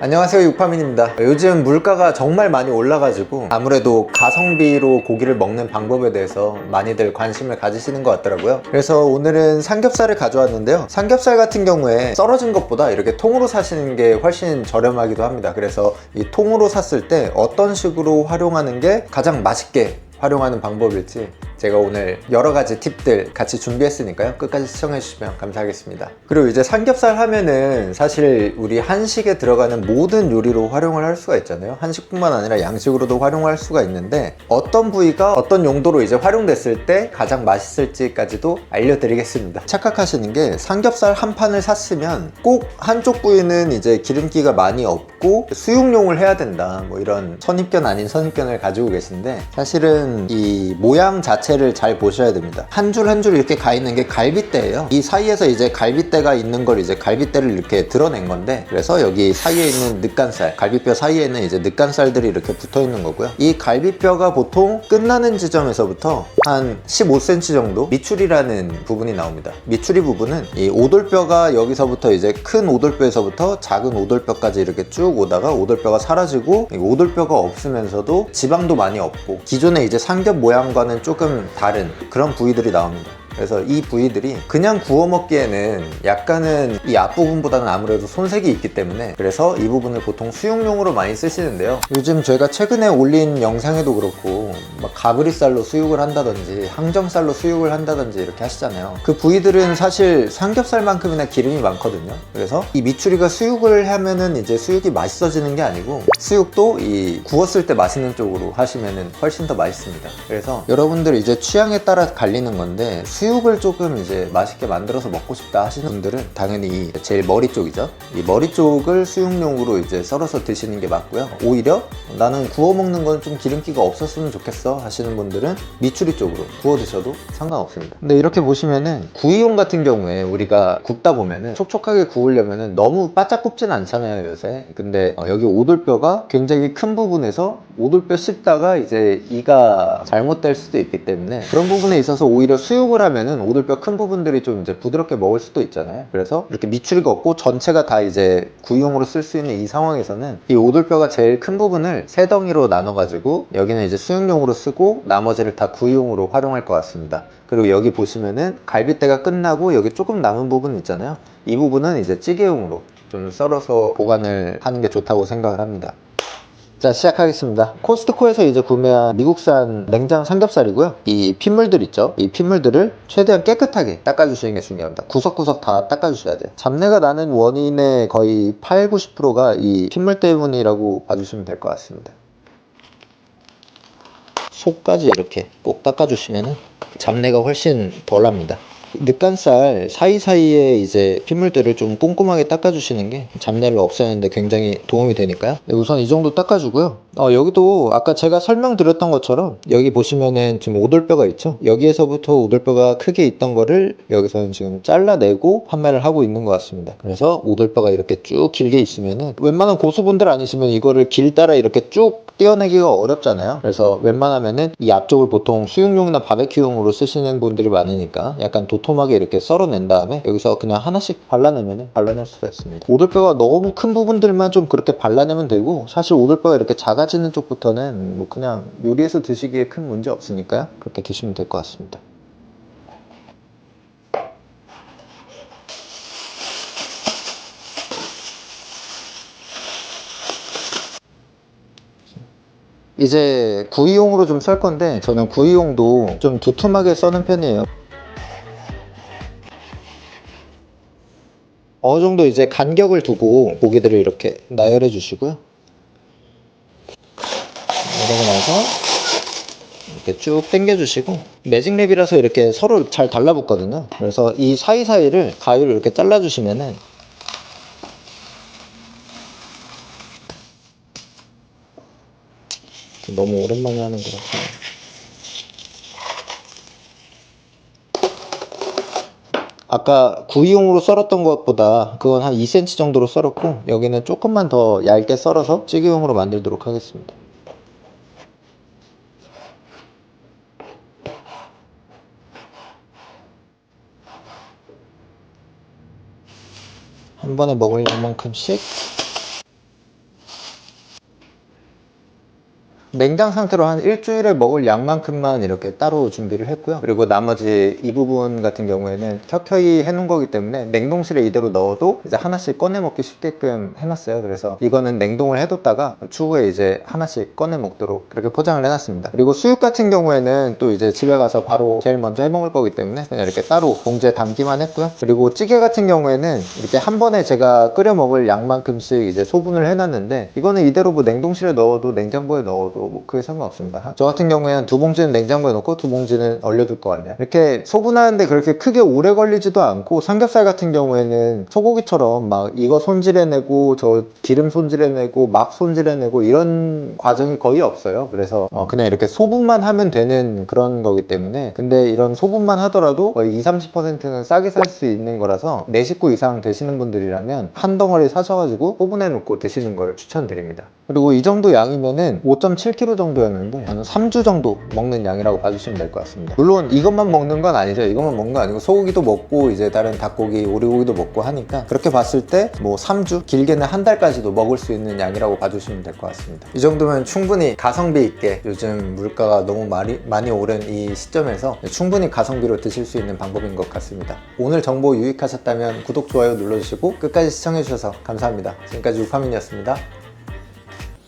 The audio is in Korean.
안녕하세요, 육파민입니다. 요즘 물가가 정말 많이 올라가지고 아무래도 가성비로 고기를 먹는 방법에 대해서 많이들 관심을 가지시는 것 같더라고요. 그래서 오늘은 삼겹살을 가져왔는데요, 삼겹살 같은 경우에 썰어진 것보다 이렇게 통으로 사시는 게 훨씬 저렴하기도 합니다. 그래서 이 통으로 샀을 때 어떤 식으로 활용하는 게 가장 맛있게 활용하는 방법일지 제가 오늘 여러 가지 팁들 같이 준비했으니까요, 끝까지 시청해 주시면 감사하겠습니다. 그리고 이제 삼겹살 하면은 사실 우리 한식에 들어가는 모든 요리로 활용을 할 수가 있잖아요. 한식뿐만 아니라 양식으로도 활용할 수가 있는데 어떤 부위가 어떤 용도로 이제 활용됐을 때 가장 맛있을지까지도 알려드리겠습니다. 착각하시는 게 삼겹살 한 판을 샀으면 꼭 한쪽 부위는 이제 기름기가 많이 없고 수육용을 해야 된다, 뭐 이런 선입견 아닌 선입견을 가지고 계신데, 사실은 이 모양 자체를 잘 보셔야 됩니다. 한 줄 한 줄 이렇게 가 있는 게 갈빗대예요. 이 사이에서 이제 갈빗대가 있는 걸 이제 갈빗대를 이렇게 드러낸 건데, 그래서 여기 사이에 있는 늑간살, 갈비뼈 사이에는 이제 늑간살들이 이렇게 붙어 있는 거고요. 이 갈비뼈가 보통 끝나는 지점에서부터 한 15cm 정도 미추리라는 부분이 나옵니다. 미추리 부분은 이 오돌뼈가 여기서부터 이제 큰 오돌뼈에서부터 작은 오돌뼈까지 이렇게 쭉 오다가 오돌뼈가 사라지고, 오돌뼈가 없으면서도 지방도 많이 없고 기존에 이제 삼겹 모양과는 조금 다른 그런 부위들이 나옵니다. 그래서 이 부위들이 그냥 구워 먹기에는 약간은 이 앞부분보다는 아무래도 손색이 있기 때문에, 그래서 이 부분을 보통 수육용으로 많이 쓰시는데요, 요즘 제가 최근에 올린 영상에도 그렇고 막 가브리살로 수육을 한다든지 항정살로 수육을 한다든지 이렇게 하시잖아요. 그 부위들은 사실 삼겹살만큼이나 기름이 많거든요. 그래서 이 미추리가 수육을 하면은 이제 수육이 맛있어지는 게 아니고, 수육도 이 구웠을 때 맛있는 쪽으로 하시면은 훨씬 더 맛있습니다. 그래서 여러분들 이제 취향에 따라 갈리는 건데, 수육을 조금 이제 맛있게 만들어서 먹고 싶다 하시는 분들은 당연히 제일 머리 쪽이죠. 이 머리 쪽을 수육용으로 이제 썰어서 드시는 게 맞고요. 오히려 나는 구워 먹는 건 좀 기름기가 없었으면 좋겠어 하시는 분들은 미추리 쪽으로 구워 드셔도 상관없습니다. 근데 이렇게 보시면은 구이용 같은 경우에 우리가 굽다 보면은 촉촉하게 구우려면은 너무 바짝 굽진 않잖아요, 요새. 근데 여기 오돌뼈가 굉장히 큰 부분에서 오돌뼈 씹다가 이제 이가 잘못될 수도 있기 때문에, 그런 부분에 있어서 오히려 수육을 하면은 오돌뼈 큰 부분들이 좀 이제 부드럽게 먹을 수도 있잖아요. 그래서 이렇게 미추리가 없고 전체가 다 이제 구이용으로 쓸 수 있는 이 상황에서는 이 오돌뼈가 제일 큰 부분을 세 덩이로 나눠가지고 여기는 이제 수육용으로 쓰고 나머지를 다 구이용으로 활용할 것 같습니다. 그리고 여기 보시면은 갈빗대가 끝나고 여기 조금 남은 부분 있잖아요. 이 부분은 이제 찌개용으로 좀 썰어서 보관을 하는 게 좋다고 생각을 합니다. 자, 시작하겠습니다. 코스트코에서 이제 구매한 미국산 냉장 삼겹살이고요. 이 핏물들 있죠? 이 핏물들을 최대한 깨끗하게 닦아주시는 게 중요합니다. 구석구석 다 닦아주셔야 돼요. 잡내가 나는 원인의 거의 8, 90%가 이 핏물 때문이라고 봐주시면 될 것 같습니다. 속까지 이렇게 꼭 닦아주시면 잡내가 훨씬 덜 납니다. 늑간살 사이사이에 이제 핏물들을 좀 꼼꼼하게 닦아주시는 게 잡내를 없애는데 굉장히 도움이 되니까요. 네, 우선 이 정도 닦아주고요. 여기도 아까 제가 설명드렸던 것처럼 여기 보시면은 지금 오돌뼈가 있죠. 여기에서부터 오돌뼈가 크게 있던 거를 여기서는 지금 잘라내고 판매를 하고 있는 것 같습니다. 그래서 오돌뼈가 이렇게 쭉 길게 있으면은, 웬만한 고수분들 아니시면 이거를 길 따라 이렇게 쭉 떼어내기가 어렵잖아요. 그래서 웬만하면은 이 앞쪽을 보통 수육용이나 바베큐용으로 쓰시는 분들이 많으니까 약간 도톰하게 이렇게 썰어낸 다음에 여기서 그냥 하나씩 발라내면 발라낼 수가 있습니다. 오돌뼈가 너무 큰 부분들만 좀 그렇게 발라내면 되고, 사실 오돌뼈가 이렇게 작아지는 쪽부터는 뭐 그냥 요리해서 드시기에 큰 문제 없으니까요, 그렇게 드시면 될 것 같습니다. 이제 구이용으로 좀 썰 건데, 저는 구이용도 좀 두툼하게 써는 편이에요. 어느 정도 이제 간격을 두고 고기들을 이렇게 나열해 주시고요. 이러고 나서 이렇게 쭉 당겨 주시고, 매직랩이라서 이렇게 서로 잘 달라붙거든요. 그래서 이 사이사이를 가위로 이렇게 잘라 주시면은, 너무 오랜만에 하는 것 같아요. 아까 구이용으로 썰었던 것보다 그건 한 2cm 정도로 썰었고, 여기는 조금만 더 얇게 썰어서 찌개용으로 만들도록 하겠습니다. 한 번에 먹을 만큼씩. 냉장 상태로 한 일주일에 먹을 양만큼만 이렇게 따로 준비를 했고요. 그리고 나머지 이 부분 같은 경우에는 켜켜이 해놓은 거기 때문에 냉동실에 이대로 넣어도 이제 하나씩 꺼내 먹기 쉽게끔 해놨어요. 그래서 이거는 냉동을 해뒀다가 추후에 이제 하나씩 꺼내 먹도록 그렇게 포장을 해놨습니다. 그리고 수육 같은 경우에는 또 이제 집에 가서 바로 제일 먼저 해 먹을 거기 때문에 그냥 이렇게 따로 봉지에 담기만 했고요. 그리고 찌개 같은 경우에는 이렇게 한 번에 제가 끓여 먹을 양만큼씩 이제 소분을 해놨는데, 이거는 이대로 뭐 냉동실에 넣어도 냉장고에 넣어도 뭐 크게 상관없습니다. 저 같은 경우에는 두 봉지는 냉장고에 넣고 두 봉지는 얼려둘 것 같네요. 이렇게 소분하는데 그렇게 크게 오래 걸리지도 않고, 삼겹살 같은 경우에는 소고기처럼 막 이거 손질해내고 저 기름 손질해내고 막 손질해내고 이런 과정이 거의 없어요. 그래서 그냥 이렇게 소분만 하면 되는 그런 거기 때문에. 근데 이런 소분만 하더라도 거의 20-30%는 싸게 살 수 있는 거라서 4식구 이상 되시는 분들이라면 한 덩어리 사셔가지고 소분해 놓고 드시는 걸 추천드립니다. 그리고 이 정도 양이면은 5.7kg 정도였는데 한 3주 정도 먹는 양이라고 봐주시면 될 것 같습니다. 물론 이것만 먹는 건 아니죠. 이것만 먹는 건 아니고 소고기도 먹고 이제 다른 닭고기, 오리고기도 먹고 하니까 그렇게 봤을 때 뭐 3주, 길게는 한 달까지도 먹을 수 있는 양이라고 봐주시면 될 것 같습니다. 이 정도면 충분히 가성비 있게, 요즘 물가가 너무 많이 오른 이 시점에서 충분히 가성비로 드실 수 있는 방법인 것 같습니다. 오늘 정보 유익하셨다면 구독, 좋아요 눌러주시고 끝까지 시청해주셔서 감사합니다. 지금까지 우파민이었습니다.